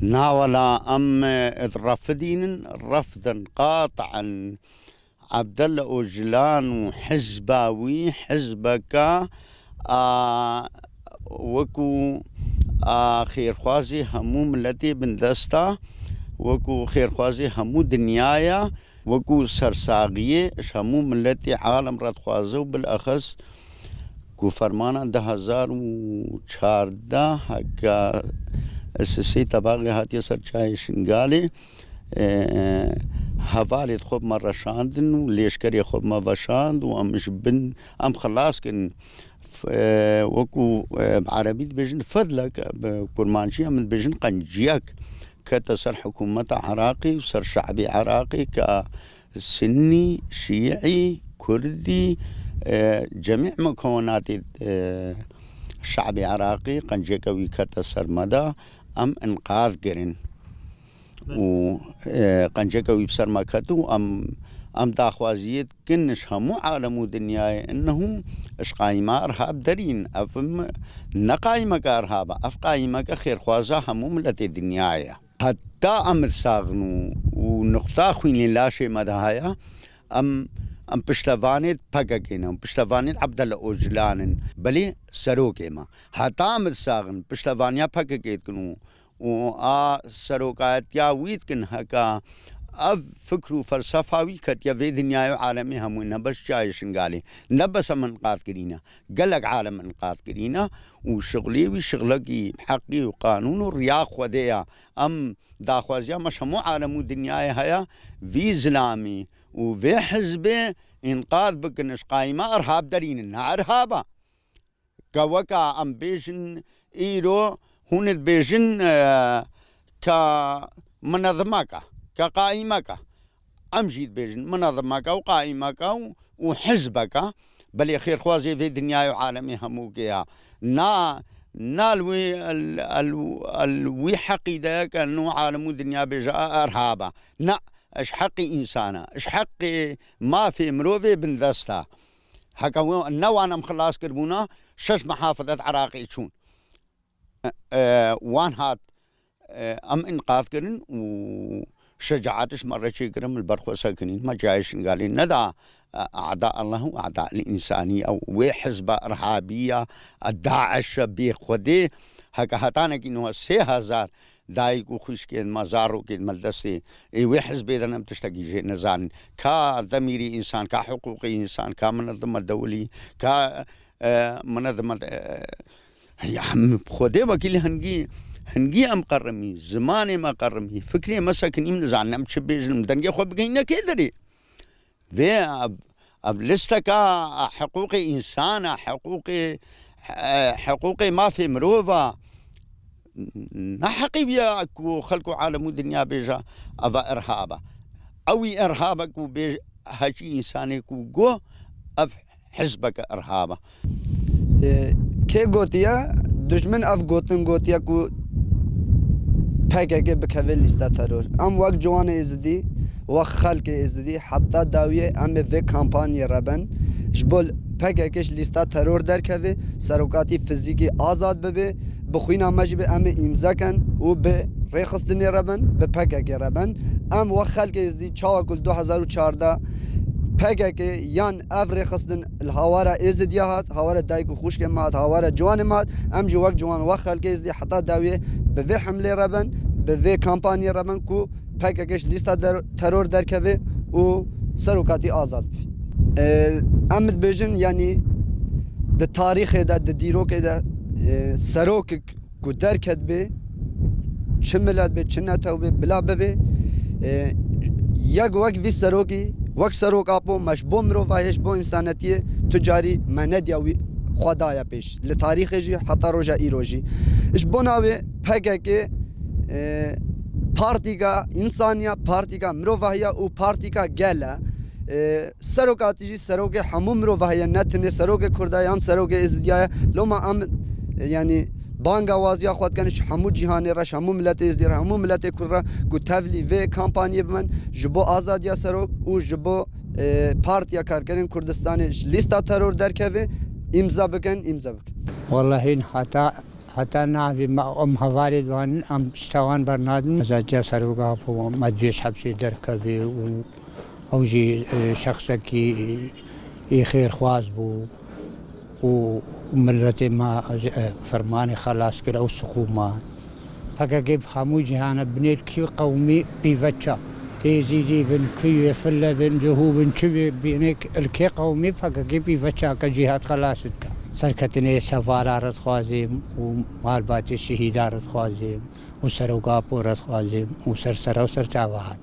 ناولا أم رفضين رفضا قاطعا عبد الله أوجلان وحزباوي حزبك وكو خير خوازي همو ملتي بندستا وكو خير خوازي همو دنيايا وكو سرساغية همو ملتي عالم رد خوازو بالأخص کو فرمانا 2014 هكا السيسي تباغي هاتي سرچاي شنغالي هفالي خوب مرة شاندن وليشكري خوب ما وشاند وامش بن ام خلاص كن وكو بعربي بيجن فضلك بكرمانشي من بيجن قنجيك كتسر حكومة عراقي وسر شعبي عراقي كسني شيعي كردي جميع مكونات الشعب العراقي قنجيكوي كتسر مدى ام انقاذ قرن و قنجيكوي بسر مكتو ام داخوازيت كنش همو عالمو دنياي انه اش قايمة ارهاب درين افم نقايمك ارهابا اف قايمك خير خوازا همو ملتي دنياي حتى امر ساغنو ونقطة خوين لاشي مدهايا ام پشتوانید پگگینم پشتوانید عبدالله اوجلانن بلی سروکه ما حتام ساغن پشتوانیا پگگید کنو و سروکایت یا وید کن هکا اف فکر و فلسفاوی کت یا وی دنیای عالمی همون نبس جایشن قالی نبس هم انقاذ کرینا قلق عالم انقاذ کرینا و شغلی و شغلکی حقی و قانون و ریاق ودیا ام داخوازیا مش همو عالمو دنیای هیا وی زلامی وفي حزبه انقاذ بكنش قايمة ارهاب درين ارهابا كوكا ام بيجن ايرو هون بيجن كمنظمك كقائمك ام جيد بيجن منظمك وقائمك وحزبك بل خير خوازي في دنيا وعالمي هموكيا نالوي الوي حقيدة كأنه عالم الدنيا بجاء ارهابا نا اش حقي انسانه اش حقي ما في مروفي بندستا هكا نوانا مخلاص كربونا 6 محافظات عراقي تشون وان هات ام انقاذ كرن وشجاعتش مرة شي كرم البرخو ساكنين ما جايش قالي ندى اعداء الله واعداء الانسانيه او وحزب ارهابيه الداعش بخودي هكا هاتانا كينو 3000 دايكو خوش كين مزارو كين ملدسي اي حزب اذا نم تشتكي نزان كضميري انسان كحقوقي انسان كمنظمه دولي ك منظمه يا عم خودي وكيل هنجي ام قرمي زماني ما قرمي فكري مسكن نزان نم تشبيج المدنجي خو بقينا كدري في اب لستكا حقوقي انسان حقوقي ما في مروفه نحقي بيا كو خلقوا عالم الدنيا بيجا افا ارهابا اوي ارهابك وبيج هاجي انساني كو جو اف حزبك ارهابا كي غوتيا دشمن اف غوتيا كو PKK بكفل لستا ترور ام وقت جوان ازدي وخلق ازدي حتى داويه ام في كامباني ربن جبول PKKش لیستا ترور در که سروکاتی فیزیکی آزاد ببه بخوینا مجب ام امضا کن و به ریخستنی ربن به PKK ربن ام وخل که ازدی چاوا کل 2014 PKK یان اف ریخستن الهوارا ازدیا هات هوارا دایکو خوش که مات هوارا جوان مات ام جو وقت جوان وخل که ازدی حتی داویه به حمله ربن به کامپانی ربن کو PKKش لیستا ترور در که و سروکاتی آزاد بی امد بيجن يعني ده تاريخ ده ديروك ده سروك قدر كتبه شملات به چنته به بلا به یک وقت في سروكي وقت سروك اپو مشبوم رو فايش بو انسانيتي تجاري منديا خدايا بيش لتاريخ جي حتى روجا ايروجي اش بناوي PKK پارتی کا انسانیا پارتی کا مروفاهیا و پارتی کا گلا سروکاتیجی سروک هموم رو وحی نتنه سروک کردایان سروک ازدیای لما ام يعني بانگ آوازیا خود کنش همو جهانی رش همو ملت ازدیر همو ملت کرد کو تولی و کمپانی بمن جبو آزادیا سروک و جبو پارتیا کارکنن کردستان لیستا ترور در که امضا بکن والله حتى حتى نعرف ما أم هوالد وان أم اشتوان برنادم مزاجة سروقاف وما تجيش حبسي دركبي أو جي شخصك يخير خواز بو ومرتي ما فرماني خلاص كده أو سخوما فكيف خامو جهانا بنيت كي قومي بيفتشا تيزي دي بن كي فلا بن جهو بن شبي بينك الكي قومي فكيف بيفتشا كجهات خلاصتك سركتني سفارة خوازيم ومال باتي شهيدة خوازيم وسروقا بورت خوازيم وسرسرة وسرجاوات